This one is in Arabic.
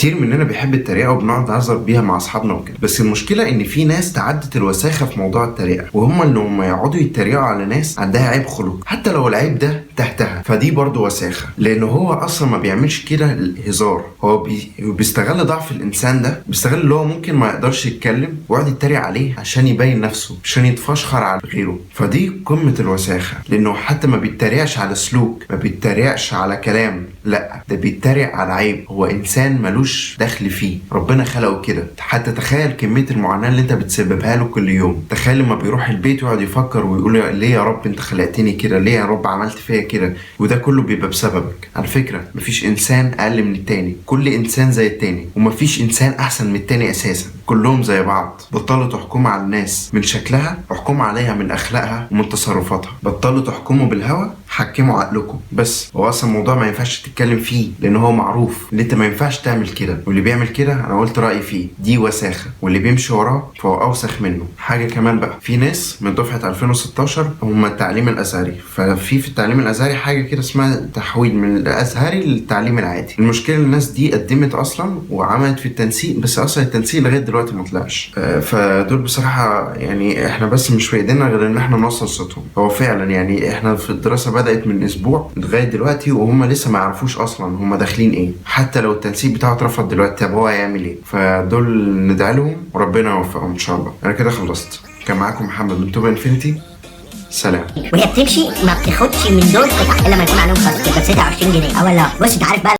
كتير مننا بيحب التريقه وبنقعد نهزر بيها مع اصحابنا وكده، بس المشكله ان في ناس تعدت الوساخه في موضوع التريقه، وهم اللي هم يقعدوا يتريقوا على ناس عندها عيب خلق حتى لو العيب ده تحتها، فدي برضو وساخه، لان هو اصلا ما بيعملش كده هزار، هو بيستغل ضعف الانسان ده، بيستغل اللي هو ممكن ما يقدرش يتكلم ويقعد يتريق عليه عشان يبين نفسه، عشان يتفشخر على غيره. فدي قمه الوساخه، لانه حتى ما بيتريقش على سلوك، ما بيتريقش على كلام، لا ده بيتريق على عيب هو انسان ملوش دخل فيه، ربنا خلقه كده. حتى تخيل كميه المعاناه اللي انت بتسببها له كل يوم، تخيل لما بيروح البيت ويقعد يفكر ويقول ليه يا رب انت خلقتني كده، ليه يا رب عملت فيا كده، وده كله بيبقى بسببك. على فكره مفيش انسان اقل من التاني، كل انسان زي التاني، ومفيش انسان احسن من التاني اساسا، كلهم زي بعض. بطلوا تحكموا على الناس من شكلها، احكموا عليها من اخلاقها ومن تصرفاتها. بطلوا تحكموا بالهوى، حكموا عقلكم. بس هو اصلا الموضوع ما ينفعش تتكلم فيه، لان هو معروف ان انت ما ينفعش تعمل كده، واللي بيعمل كده انا قلت رايي فيه، دي وساخه، واللي بيمشي وراه فهو اوسخ منه. حاجه كمان بقى، في ناس من دفعه 2016 هم التعليم الازهري، في التعليم الازهري حاجه كده اسمها تحويل من الازهري للتعليم العادي. المشكله الناس دي قدمت اصلا وعملت في التنسيق، بس اصلا التنسيق لغايه دلوقتي ما طلعش. فدول بصراحه يعني احنا بس مش في ايدينا غير ان احنا نوصل صوتهم. هو فعلا يعني احنا في الدراسه بدات من اسبوع لغايه دلوقتي وهم لسه ما يعرفوش اصلا هم داخلين ايه، حتى لو التنسيق بتاعه اترفض دلوقتي، طب هو هيعمل ايه؟ فدول ندعي لهم وربنا يوفقهم ان شاء الله. انا كده خلصت، كان معاكم محمد من توب انفينيتي، سلام. وهي بتمشي ما بتاخدش من دول قطع الا ما يكون عليهم خصم، بتبقى 26 جنيه. اه والله. بص انت عارف بقى